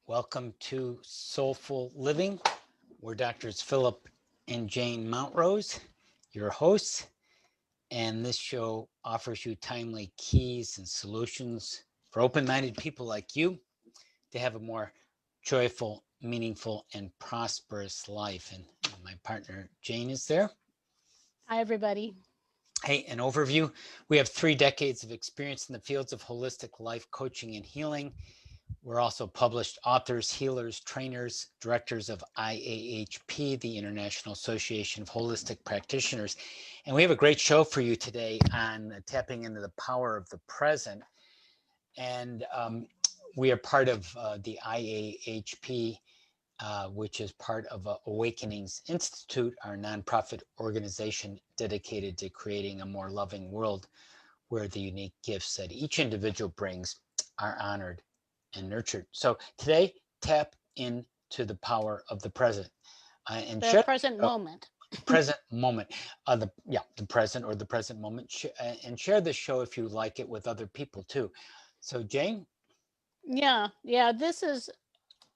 Welcome to Soulful Living. We're Doctors Phillip and Jane Mountrose, your hosts, and this show offers you timely keys and solutions for open-minded people like you to have a more joyful, meaningful, and prosperous life. And my partner, Jane, is there. Hi, everybody. Hey, an overview. We have 3 decades of experience in the fields of holistic life coaching and healing. We're also published authors, healers, trainers, directors of IAHP, the International Association of Holistic Practitioners. And we have a great show for you today on tapping into the power of the present. And we are part of the IAHP, which is part of Awakenings Institute, our nonprofit organization dedicated to creating a more loving world where the unique gifts that each individual brings are honored and nurtured. So today, tap into the power of the present and The present moment. present moment, the present or the present moment, and share this show if you like it with other people too. So Jane, Yeah. This is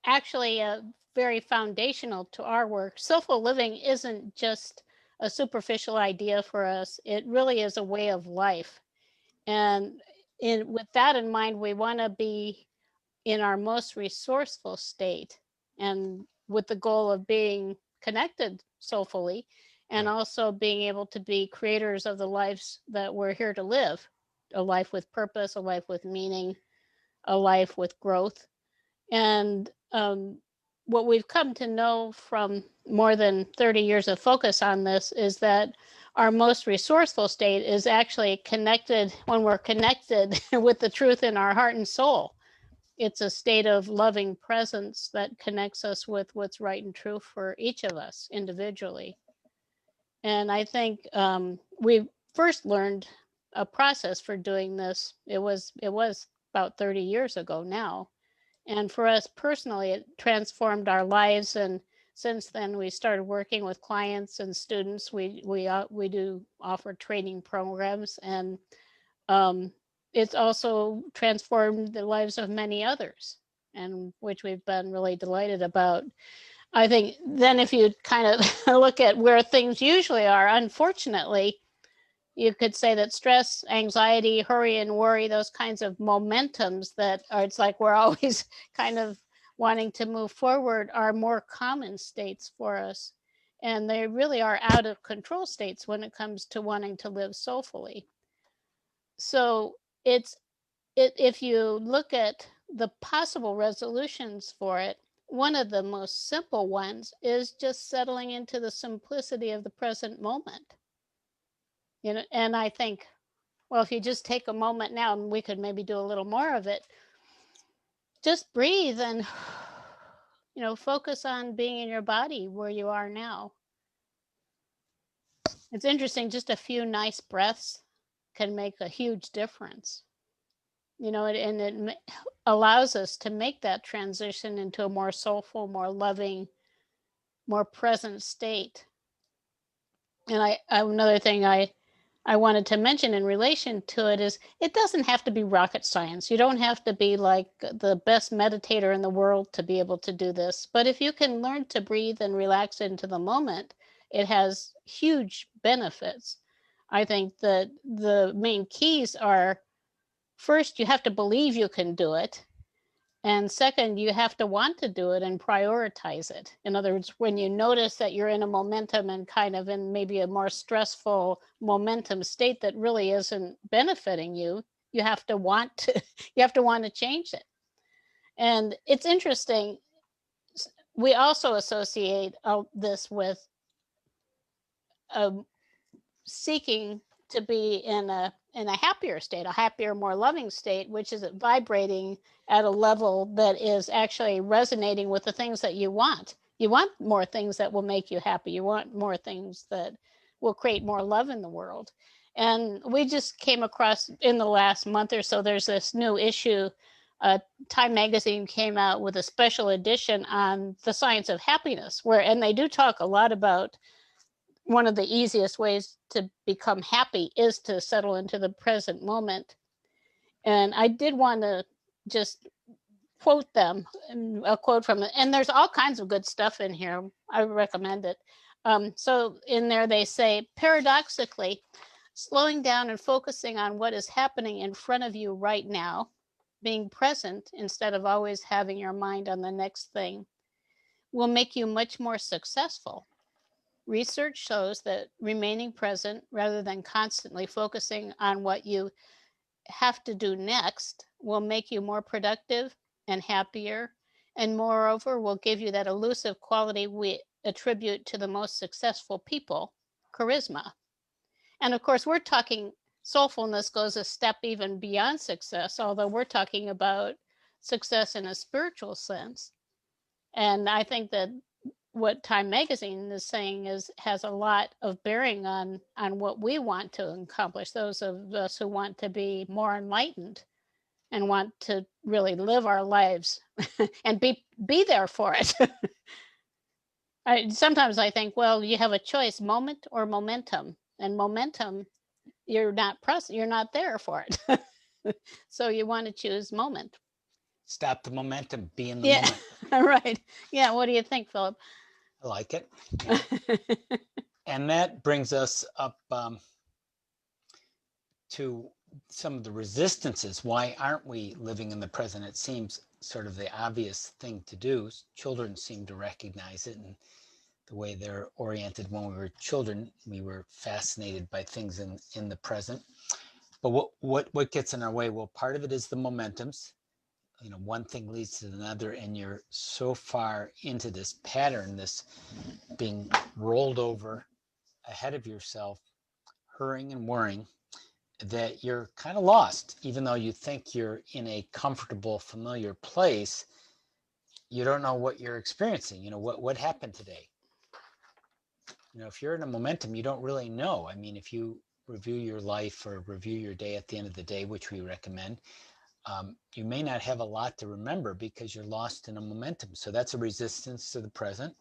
actually a very foundational to our work. Soulful living isn't just a superficial idea for us. It really is a way of life. And with that in mind, we want to be in our most resourceful state, and with the goal of being connected soulfully, and right. also being able to be creators of the lives that we're here to live, a life with purpose, a life with meaning, a life with growth. And what we've come to know from more than 30 years of focus on this is that our most resourceful state is actually connected when we're connected with the truth in our heart and soul. It's a state of loving presence that connects us with what's right and true for each of us individually. And I think we first learned a process for doing this. It was about 30 years ago now. And for us personally, it transformed our lives. And since then, we started working with clients and students. We do offer training programs, and it's also transformed the lives of many others, and which we've been really delighted about. I think then if you kind of look at where things usually are, unfortunately, you could say that stress, anxiety, hurry and worry, those kinds of momentums that are, it's like we're always kind of wanting to move forward, are more common states for us. And they really are out of control states when it comes to wanting to live soulfully. So if you look at the possible resolutions for it, one of the most simple ones is just settling into the simplicity of the present moment. And I think, well, if you just take a moment now, and we could maybe do a little more of it, just breathe and focus on being in your body where you are now. It's interesting, just a few nice breaths can make a huge difference. And it allows us to make that transition into a more soulful, more loving, more present state. And another thing I wanted to mention in relation to it is it doesn't have to be rocket science. You don't have to be like the best meditator in the world to be able to do this. But if you can learn to breathe and relax into the moment, it has huge benefits. I think that the main keys are, first, you have to believe you can do it. And second, you have to want to do it and prioritize it. In other words, when you notice that you're in a momentum and kind of in maybe a more stressful momentum state that really isn't benefiting you, you have to want to you have to want to change it. And it's interesting. We also associate this with seeking to be in a happier state, a happier, more loving state, which is vibrating at a level that is actually resonating with the things that you want. You want more things that will make you happy. You want more things that will create more love in the world. And we just came across in the last month or so, there's this new issue. Time magazine came out with a special edition on the science of happiness, and they do talk a lot about one of the easiest ways to become happy is to settle into the present moment. And I did want to just quote them, a quote from it. And there's all kinds of good stuff in here. I recommend it. So in there they say, paradoxically, slowing down and focusing on what is happening in front of you right now, being present instead of always having your mind on the next thing, will make you much more successful. Research shows that remaining present rather than constantly focusing on what you have to do next will make you more productive and happier, and moreover, will give you that elusive quality we attribute to the most successful people, charisma. And of course, we're talking soulfulness goes a step even beyond success, although we're talking about success in a spiritual sense. And I think that what Time Magazine is saying has a lot of bearing on what we want to accomplish. Those of us who want to be more enlightened and want to really live our lives and be there for it. Sometimes I think, well, you have a choice, moment or momentum, and momentum, you're not present, you're not there for it. So you want to choose moment. Stop the momentum, be in the Yeah, moment. right. Yeah, what do you think, Philip? I like it. Yeah. And that brings us up to some of the resistances. Why aren't we living in the present? It seems sort of the obvious thing to do. Children seem to recognize it, and the way they're oriented when we were children, we were fascinated by things in the present. But what gets in our way? Well, part of it is the momentums. You know, one thing leads to another, and you're so far into this pattern, this being rolled over ahead of yourself, hurrying and worrying, that you're kind of lost. Even though you think you're in a comfortable, familiar place, you don't know what you're experiencing. You know, what happened today? You know, if you're in a momentum, you don't really know. I mean, if you review your life or review your day at the end of the day, which we recommend, you may not have a lot to remember because you're lost in a momentum. So that's a resistance to the present.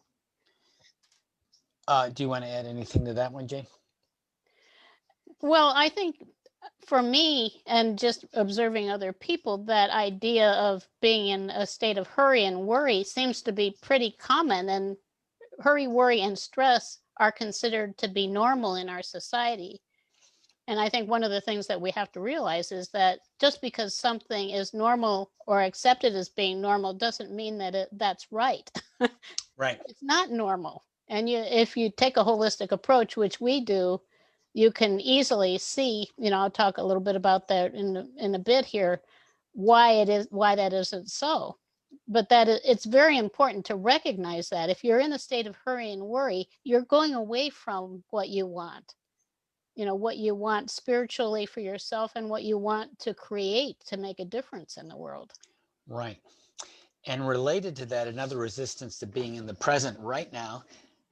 Do you want to add anything to that one, Jane? Well, I think for me, and just observing other people, that idea of being in a state of hurry and worry seems to be pretty common. And hurry, worry, and stress are considered to be normal in our society. And I think one of the things that we have to realize is that just because something is normal or accepted as being normal doesn't mean that that's right. Right. It's not normal. And if you take a holistic approach, which we do, you can easily see, I'll talk a little bit about that in a bit here, why that isn't so. But it's very important to recognize that if you're in a state of hurry and worry, you're going away from what you want. What you want spiritually for yourself and what you want to create to make a difference in the world. Right. And related to that, another resistance to being in the present right now,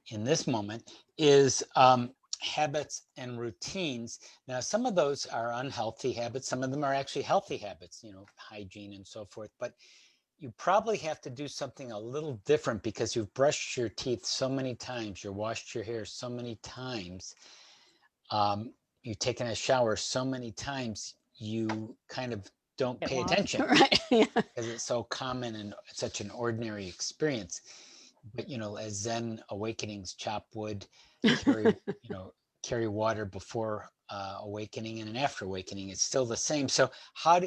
in this moment, is habits and routines. Now, some of those are unhealthy habits. Some of them are actually healthy habits, hygiene and so forth. But you probably have to do something a little different because you've brushed your teeth so many times, you've washed your hair so many times, you've taken a shower so many times, you kind of don't Get pay lost. attention. Right. Yeah. Because it's so common and such an ordinary experience. But as Zen awakenings, chop wood, carry water before awakening and after awakening, it's still the same. So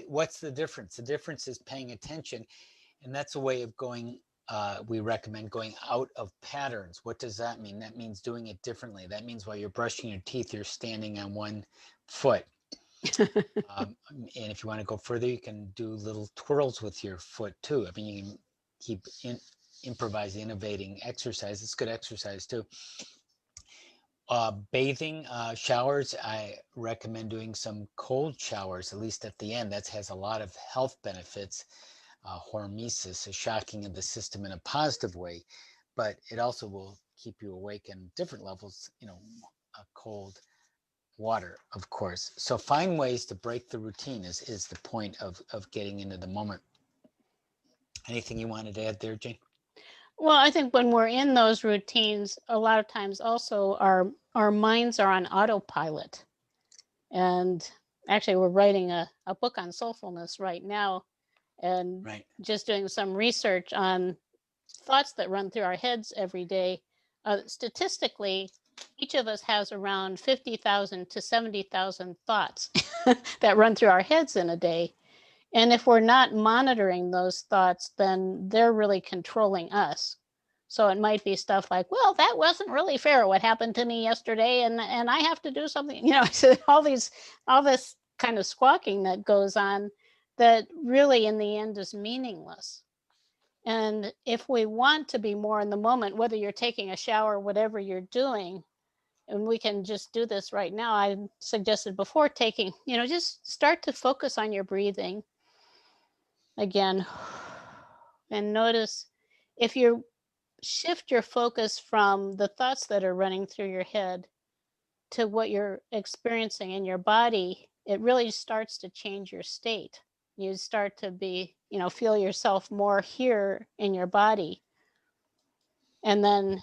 what's the difference? The difference is paying attention, and that's a way of going. We recommend going out of patterns. What does that mean? That means doing it differently. That means while you're brushing your teeth, you're standing on one foot. And if you want to go further, you can do little twirls with your foot too. I mean, you can keep improvising, innovating exercise. It's good exercise too. Bathing, showers, I recommend doing some cold showers, at least at the end. That has a lot of health benefits. Hormesis is shocking in the system in a positive way, but it also will keep you awake in different levels, cold water, of course. So find ways to break the routine is the point of getting into the moment. Anything you wanted to add there, Jane? Well, I think when we're in those routines, a lot of times also our minds are on autopilot. And actually, we're writing a book on soulfulness right now. And Right. just doing some research on thoughts that run through our heads every day, statistically, each of us has around 50,000 to 70,000 thoughts that run through our heads in a day. And if we're not monitoring those thoughts, then they're really controlling us. So it might be stuff like, well, that wasn't really fair what happened to me yesterday, and I have to do something, so all this kind of squawking that goes on that really in the end is meaningless. And if we want to be more in the moment, whether you're taking a shower, whatever you're doing, and we can just do this right now. I suggested before taking, just start to focus on your breathing again. And notice if you shift your focus from the thoughts that are running through your head to what you're experiencing in your body, it really starts to change your state. You start to be, feel yourself more here in your body. And then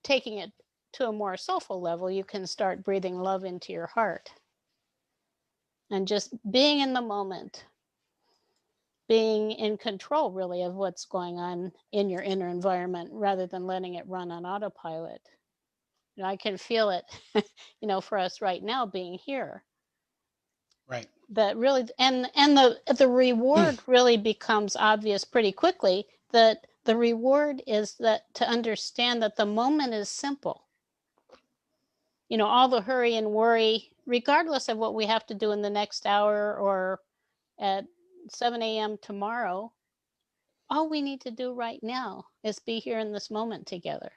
taking it to a more soulful level, you can start breathing love into your heart and just being in the moment, being in control really of what's going on in your inner environment rather than letting it run on autopilot. I can feel it, for us right now being here. Right. That really, and the reward really becomes obvious pretty quickly. That the reward is that to understand that the moment is simple. All the hurry and worry, regardless of what we have to do in the next hour or at 7 a.m. tomorrow, all we need to do right now is be here in this moment together.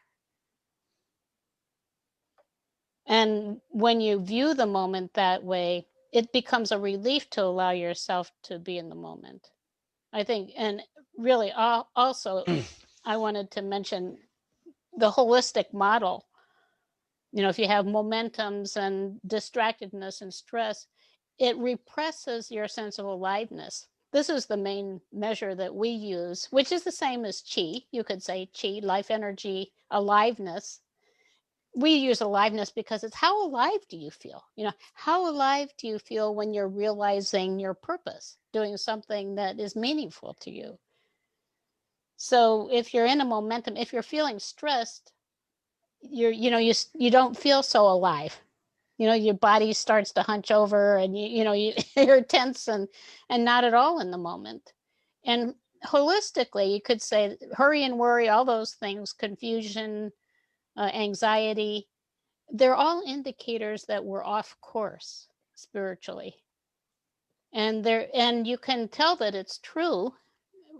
And when you view the moment that way, it becomes a relief to allow yourself to be in the moment, I think. And really, also, I wanted to mention the holistic model. If you have momentums and distractedness and stress, it represses your sense of aliveness. This is the main measure that we use, which is the same as chi. You could say chi, life energy, aliveness. We use aliveness because it's how alive do you feel? How alive do you feel when you're realizing your purpose, doing something that is meaningful to you? So if you're in a momentum, if you're feeling stressed, you don't feel so alive. Your body starts to hunch over and you're tense and not at all in the moment. And holistically, you could say hurry and worry, all those things, confusion, anxiety, they're all indicators that we're off course spiritually. And you can tell that it's true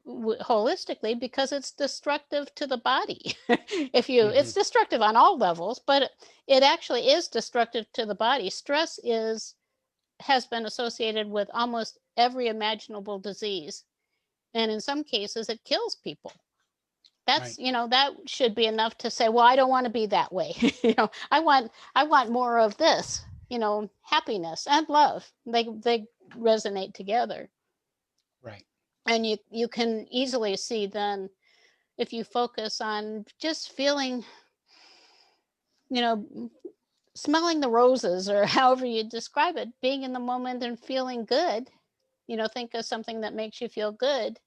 holistically because it's destructive to the body. It's destructive on all levels, but it actually is destructive to the body. Stress has been associated with almost every imaginable disease, and in some cases it kills people. That's Right. that should be enough to say, well, I don't want to be that way. I want more of this. Happiness and love, they resonate together. Right. And you can easily see then, if you focus on just feeling, smelling the roses, or however you describe it, being in the moment and feeling good, think of something that makes you feel good.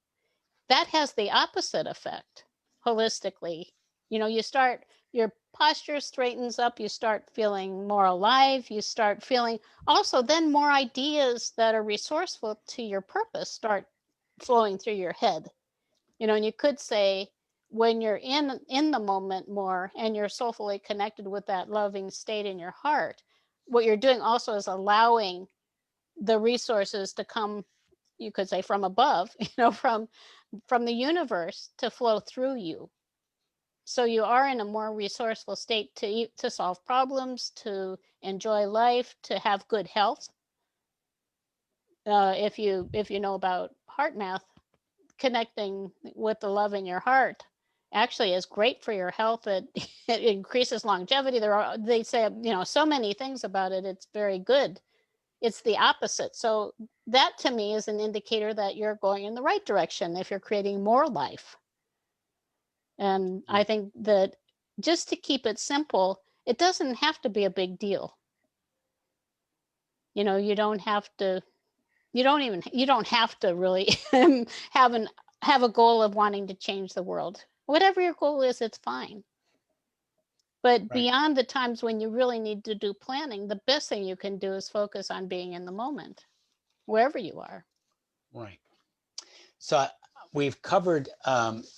That has the opposite effect holistically. Your posture straightens up, you start feeling more alive, you start feeling also then more ideas that are resourceful to your purpose start flowing through your head. And you could say, when you're in the moment more and you're soulfully connected with that loving state in your heart, what you're doing also is allowing the resources to come, you could say, from above, from the universe to flow through you. So you are in a more resourceful state to solve problems, to enjoy life, to have good health. If you know about heart math, connecting with the love in your heart actually is great for your health. It increases longevity. They say, so many things about it. It's very good. It's the opposite. So that to me is an indicator that you're going in the right direction if you're creating more life. And I think that just to keep it simple, it doesn't have to be a big deal. You don't have to You don't have to really have a goal of wanting to change the world. Whatever your goal is, it's fine. But Right. beyond the times when you really need to do planning, the best thing you can do is focus on being in the moment, wherever you are. Right. So we've covered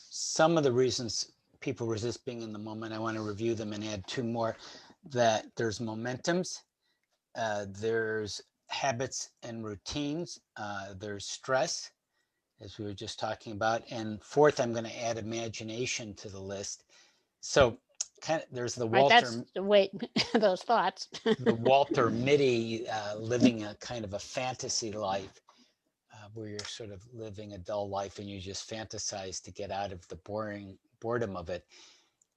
some of the reasons people resist being in the moment. I want to review them and add two more. That there's momentums, there's habits and routines, there's stress, as we were just talking about, and fourth, I'm going to add imagination to the list. So there's the Right, Walter that's the way those thoughts. the Walter Mitty living a kind of a fantasy life, where you're sort of living a dull life and you just fantasize to get out of the boredom of it.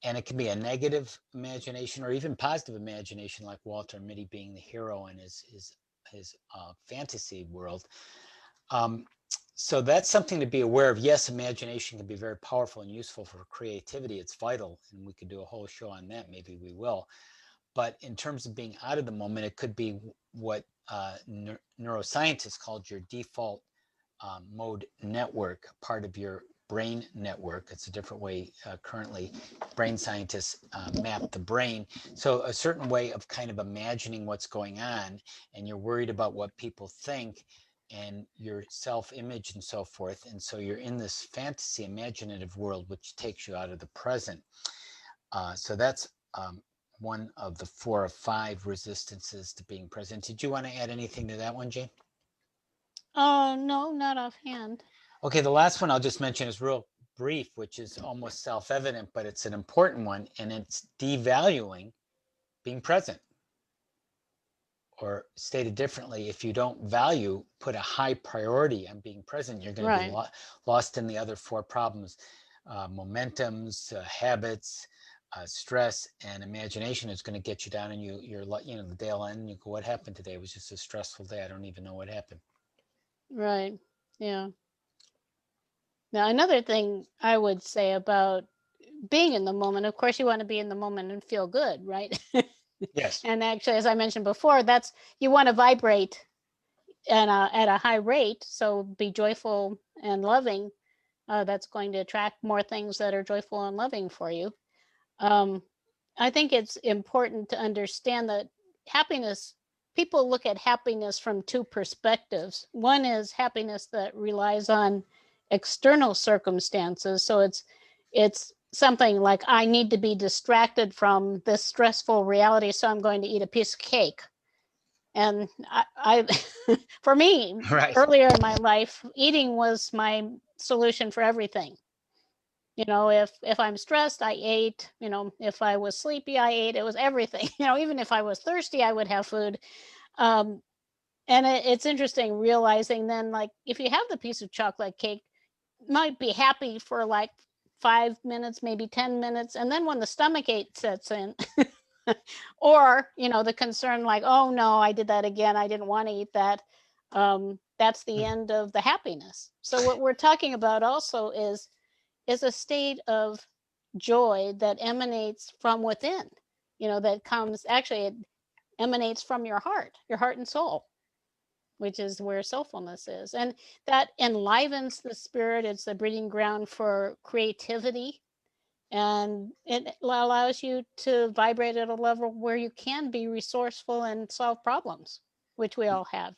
And it can be a negative imagination or even positive imagination, like Walter Mitty being the hero in his fantasy world. Um, so that's something to be aware of. Yes, imagination can be very powerful and useful for creativity. It's vital, and we could do a whole show on that. Maybe we will. But in terms of being out of the moment, it could be what neuroscientists called your default mode network, part of your brain network. It's a different way currently brain scientists map the brain. So a certain way of kind of imagining what's going on, and you're worried about what people think and your self-image and so forth. And so you're in this fantasy imaginative world, which takes you out of the present. So that's one of the 4 or 5 resistances to being present. Did you want to add anything to that one, Jane? Oh, no, not offhand. Okay, the last one I'll just mention is real brief, which is almost self-evident, but it's an important one, and it's devaluing being present. Or stated differently, if you don't value, put a high priority on being present, you're going to be lost in the other 4 problems. Momentums, habits, stress, and imagination is going to get you down, and you're the day will end and you go, what happened today? It was just a stressful day. I don't even know what happened. Right. Yeah. Now, another thing I would say about being in the moment, of course, you want to be in the moment and feel good, right? Yes. And actually, as I mentioned before, that's you want to vibrate at a high rate. So be joyful and loving. That's going to attract more things that are joyful and loving for you. Um, I think it's important to understand that happiness, people look at happiness from 2 perspectives. One is happiness that relies on external circumstances. So it's something like I need to be distracted from this stressful reality, so I'm going to eat a piece of cake. And I for me, Right. earlier in my life, eating was my solution for everything. If I'm stressed, I ate. If I was sleepy, I ate. It was everything. Even if I was thirsty, I would have food. um and it's interesting realizing then, like, if you have the piece of chocolate cake, might be happy for like 5 minutes, maybe 10 minutes, and then when the stomach ache sets in, or the concern, like, oh no, I did that again, I didn't want to eat that, that's the end of the happiness. So what we're talking about also is a state of joy that emanates from within, that comes, actually, it emanates from your heart and soul, which is where soulfulness is. And that enlivens the spirit. It's the breeding ground for creativity. And it allows you to vibrate at a level where you can be resourceful and solve problems, which we all have.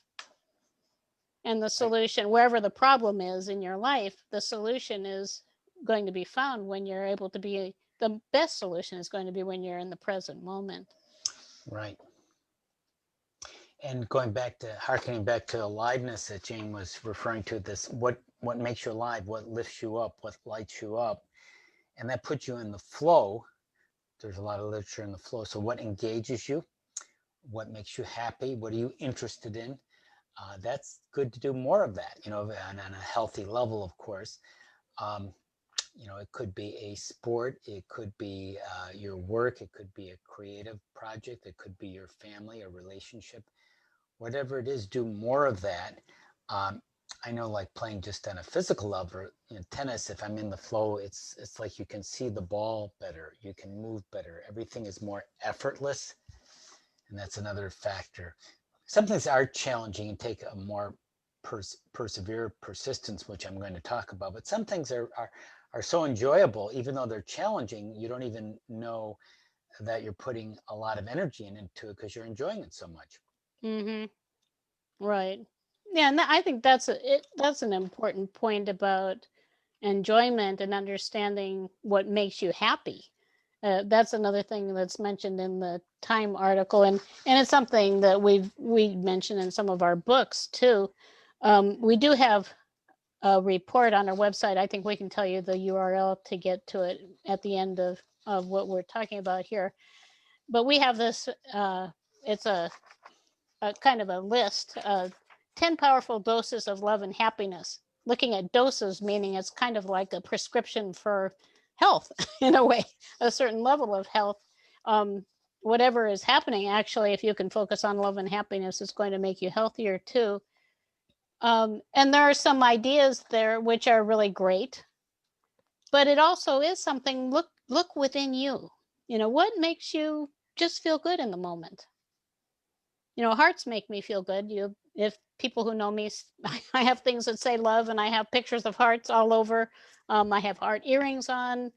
And the Right. solution, wherever the problem is in your life, the solution is going to be found when you're able to be, the best solution is going to be when you're in the present moment. Right. And harkening back to aliveness that Jane was referring to, this what makes you alive, what lifts you up, what lights you up, and that puts you in the flow. There's a lot of literature in the flow. So what engages you, what makes you happy, what are you interested in? That's good to do more of that, on a healthy level, of course. Um, it could be a sport, it could be your work, it could be a creative project, it could be your family, a relationship. Whatever it is, do more of that. Um, I know, like playing just on a physical level, tennis, if I'm in the flow, it's like you can see the ball better, you can move better, everything is more effortless, and that's another factor. Some things are challenging and take a more persevere, persistence, which I'm going to talk about. But some things are so enjoyable, even though they're challenging, you don't even know that you're putting a lot of energy into it because you're enjoying it so much. Right. Yeah, and I think that's an important point about enjoyment and understanding what makes you happy. That's another thing that's mentioned in the Time article, and it's something that we mentioned in some of our books too. We do have a report on our website. I think we can tell you the URL to get to it at the end of what we're talking about here. But we have this. It's a kind of a list of 10 powerful doses of love and happiness. Looking at doses, meaning it's kind of like a prescription for health in a way, a certain level of health. Whatever is happening, actually, if you can focus on love and happiness, it's going to make you healthier too. And there are some ideas there which are really great, but it also is something. Look within you. What makes you just feel good in the moment. Hearts make me feel good. If people who know me, I have things that say love, and I have pictures of hearts all over. I have heart earrings on,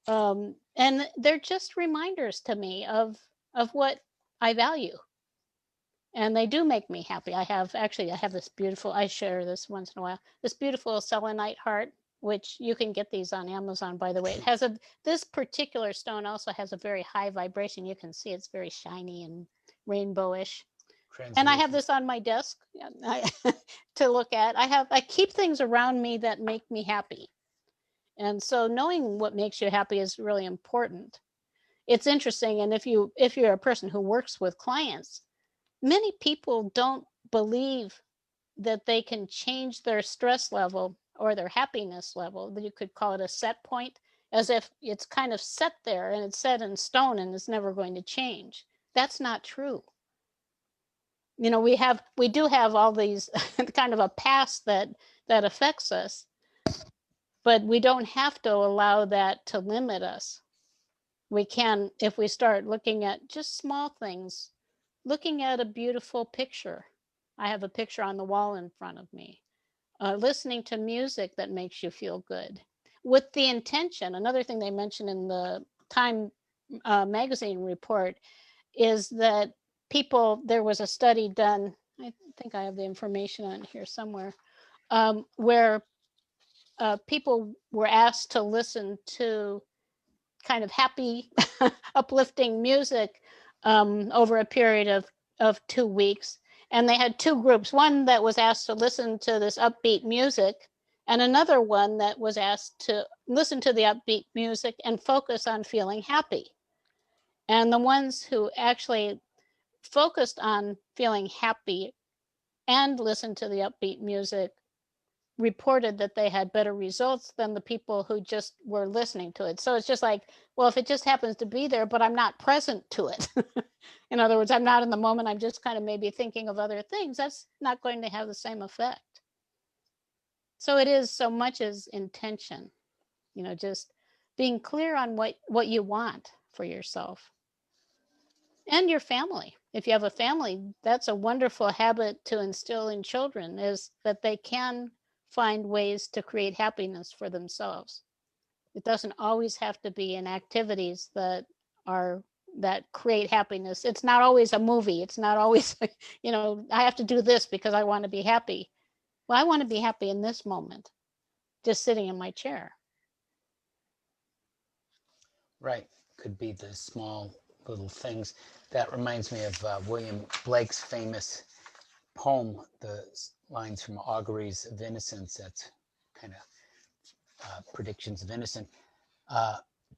and they're just reminders to me of what I value, and they do make me happy. I have this beautiful. I share this once in a while. This beautiful selenite heart, which you can get these on Amazon, by the way. It has this particular stone also has a very high vibration. You can see it's very shiny and rainbowish. And I have this on my desk to look at. I keep things around me that make me happy. And so knowing what makes you happy is really important. It's interesting. And if you're a person who works with clients, many people don't believe that they can change their stress level or their happiness level. You could call it a set point, as if it's kind of set there and it's set in stone and it's never going to change. That's not true. We do have all these kind of a past that affects us, but we don't have to allow that to limit us. We can, if we start looking at just small things, looking at a beautiful picture. I have a picture on the wall in front of me. Listening to music that makes you feel good with the intention. Another thing they mentioned in the Time magazine report is that there was a study done, I think I have the information on here somewhere, where people were asked to listen to kind of happy, uplifting music over a period of 2 weeks. And they had two groups, one that was asked to listen to this upbeat music, and another one that was asked to listen to the upbeat music and focus on feeling happy. And the ones who actually focused on feeling happy and listened to the upbeat music reported that they had better results than the people who just were listening to it. So it's just like, well, if it just happens to be there, but I'm not present to it. In other words, I'm not in the moment. I'm just kind of maybe thinking of other things. That's not going to have the same effect. So it is so much as intention, just being clear on what you want for yourself and your family. If you have a family, that's a wonderful habit to instill in children, is that they can find ways to create happiness for themselves. It doesn't always have to be in activities that create happiness. It's not always a movie. It's not always, I have to do this because I want to be happy. Well, I want to be happy in this moment, just sitting in my chair. Right. Could be the small little things. That reminds me of William Blake's famous poem, the lines from Auguries of Innocence. That's kind of predictions of innocence.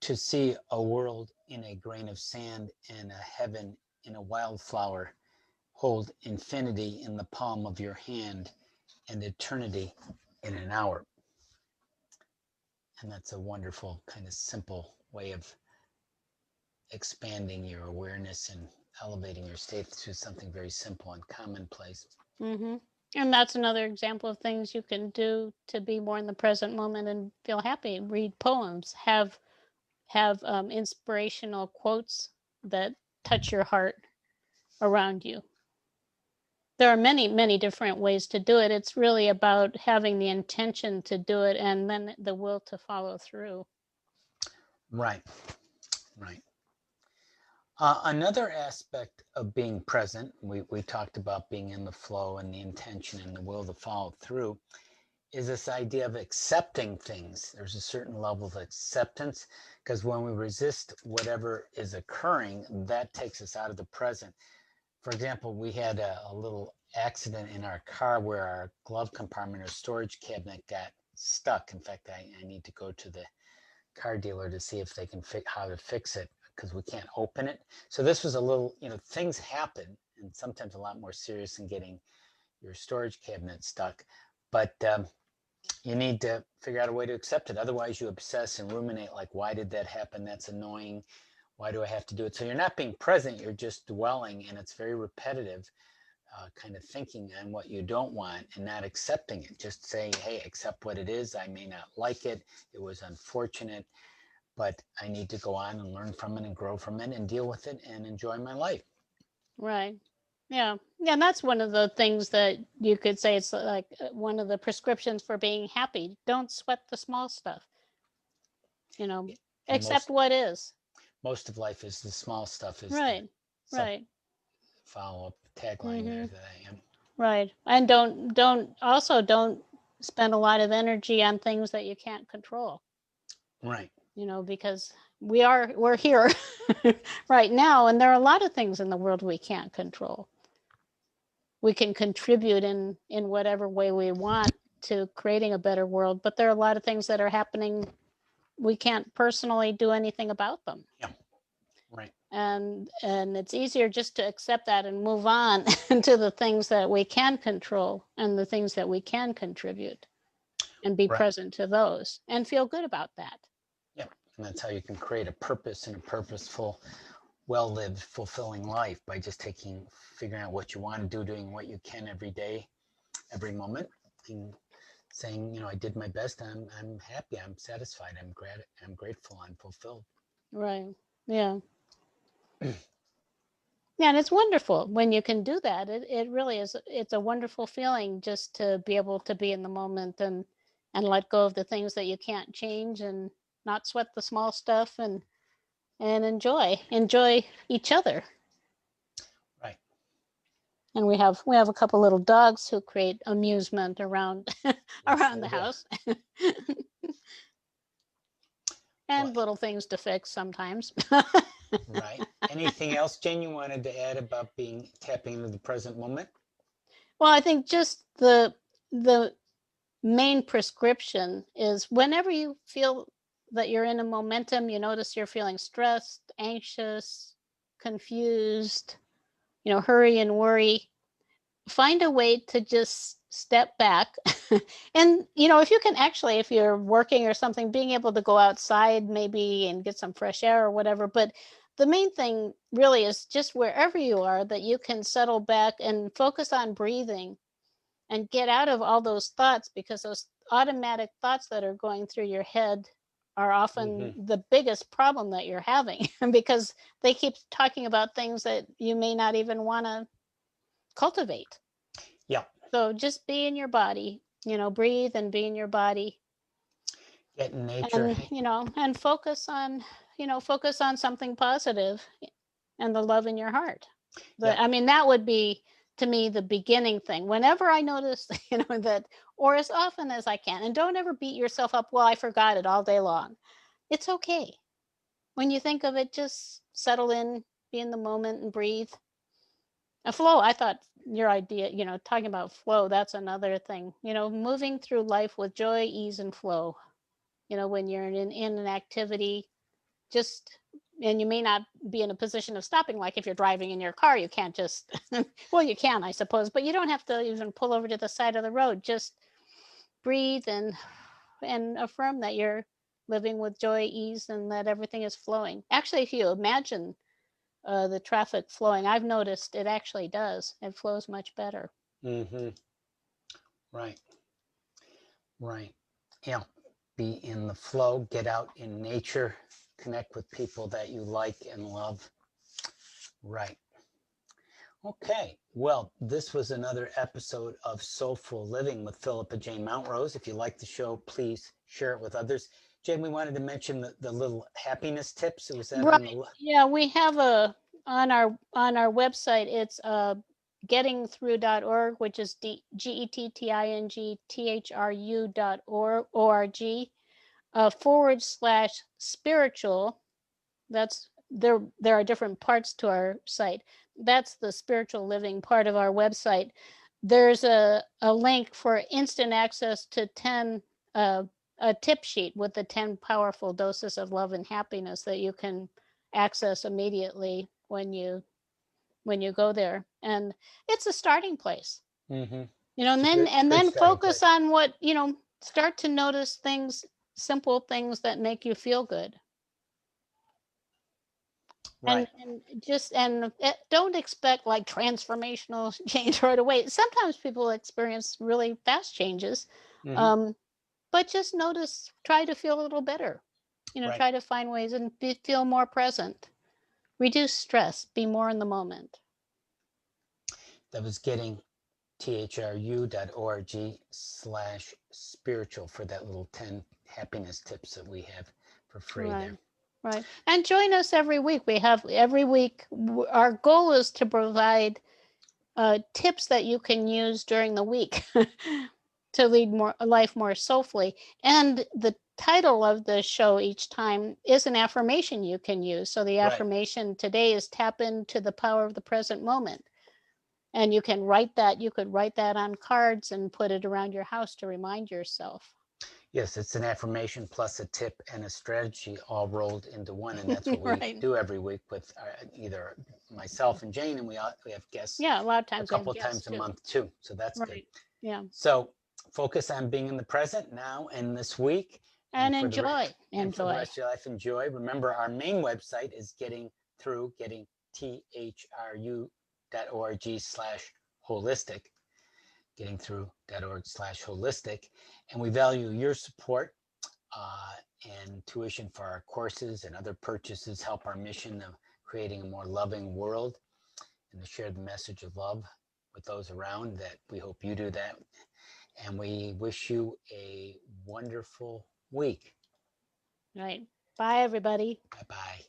To see a world in a grain of sand and a heaven in a wildflower, hold infinity in the palm of your hand and eternity in an hour. And that's a wonderful kind of simple way of expanding your awareness and elevating your state through something very simple and commonplace. Mm-hmm. And that's another example of things you can do to be more in the present moment and feel happy. Read poems, have inspirational quotes that touch your heart around you. There are many, many different ways to do it. It's really about having the intention to do it and then the will to follow through. Right, right. Another aspect of being present, we talked about being in the flow and the intention and the will to follow through, is this idea of accepting things. There's a certain level of acceptance, because when we resist whatever is occurring, that takes us out of the present. For example, we had a little accident in our car where our glove compartment or storage cabinet got stuck. In fact, I need to go to the car dealer to see if they can how to fix it, because we can't open it. So this was a little, things happen, and sometimes a lot more serious than getting your storage cabinet stuck. But you need to figure out a way to accept it. Otherwise, you obsess and ruminate, like, why did that happen? That's annoying. Why do I have to do it? So you're not being present, you're just dwelling, and it's very repetitive, kind of thinking on what you don't want and not accepting it. Just say, hey, accept what it is. I may not like it. It was unfortunate, but I need to go on and learn from it and grow from it and deal with it and enjoy my life. Right. Yeah. Yeah. And that's one of the things that you could say it's like one of the prescriptions for being happy. Don't sweat the small stuff. Accept what is. Most of life is the small stuff, is right. the Right. follow-up tagline there that I am. Right. And don't spend a lot of energy on things that you can't control. Right. Because we're here right now, and there are a lot of things in the world we can't control. We can contribute in whatever way we want to creating a better world, but there are a lot of things that are happening we can't personally do anything about them. Yeah. Right. And it's easier just to accept that and move on to the things that we can control and the things that we can contribute, and be present to those and feel good about that. Yeah. And that's how you can create a purpose and a purposeful, well-lived, fulfilling life, by just figuring out what you want to do, doing what you can every day, every moment, and saying, I did my best. I'm happy. I'm satisfied. I'm grateful. I'm fulfilled. Right. Yeah. Yeah, and it's wonderful when you can do that. It really is. It's a wonderful feeling just to be able to be in the moment and let go of the things that you can't change, and not sweat the small stuff, and enjoy each other. Right. And we have a couple little dogs who create amusement around around the house. And little things to fix sometimes. Right. Anything else, Jane, you wanted to add about tapping into the present moment? Well, I think just the main prescription is whenever you feel that you're in a momentum, you notice you're feeling stressed, anxious, confused, hurry and worry, find a way to just step back. And if you can, actually, if you're working or something, being able to go outside maybe and get some fresh air or whatever. But the main thing really is just wherever you are, that you can settle back and focus on breathing and get out of all those thoughts, because those automatic thoughts that are going through your head are often the biggest problem that you're having, because they keep talking about things that you may not even want to cultivate. Yeah. So just be in your body, breathe and be in your body. Get in nature. And focus on, focus on something positive and the love in your heart. I mean, that would be, to me, the beginning thing. Whenever I notice, that, or as often as I can, and don't ever beat yourself up, well, I forgot it all day long. It's okay. When you think of it, just settle in, be in the moment and breathe. A flow, I thought your idea, talking about flow, that's another thing, moving through life with joy, ease, and flow. When you're in an activity, just, and you may not be in a position of stopping, like if you're driving in your car, you can't just well, you can, I suppose, but you don't have to even pull over to the side of the road. Just breathe and affirm that you're living with joy, ease, and that everything is flowing. Actually, if you imagine the traffic flowing, I've noticed it actually does. It flows much better. Right. Right. Yeah. Be in the flow, get out in nature, connect with people that you like and love. Right. Okay, well, this was another episode of Soulful Living with Phillip and Jane Mountrose. If you like the show, please share it with others. Jane, we wanted to mention the little happiness tips. Was that Right. on the? Yeah, we have a on our website. It's gettingthrough.org, which is gettingthru.org / spiritual. That's there are different parts to our site. That's the spiritual living part of our website. There's a link for instant access to 10 a tip sheet with the 10 powerful doses of love and happiness that you can access immediately when you go there. And it's a starting place. Mm-hmm. And It's a good then starting focus place. on what, start to notice things, simple things that make you feel good. Right. And just don't expect like transformational change right away. Sometimes people experience really fast changes, Mm-hmm. um, but just notice, try to feel a little better. Right. Try to find ways and feel more present, reduce stress, be more in the moment. That was getting thru.org/spiritual for that little 10 happiness tips that we have for free Right. there. Right. And join us every week. We have every week. Our goal is to provide tips that you can use during the week to lead a life more soulfully. And the title of the show each time is an affirmation you can use. So the Right. affirmation today is tap into the power of the present moment. And you can write that. You could write that on cards and put it around your house to remind yourself. Yes, it's an affirmation plus a tip and a strategy all rolled into one, and that's what we Right. do every week with either myself and Jane, and we have guests Yeah, a lot of a times we have couple of guests times a too. month too, so that's good. Right. Yeah. So focus on being in the present now and this week, And for enjoy. the rest of your life. Enjoy. Remember, our main website is getting thru.org/holistic. Gettingthru.org/holistic, and we value your support and tuition for our courses and other purchases help our mission of creating a more loving world and to share the message of love with those around. That we hope you do that, and we wish you a wonderful week. Right. Bye, everybody. Bye bye.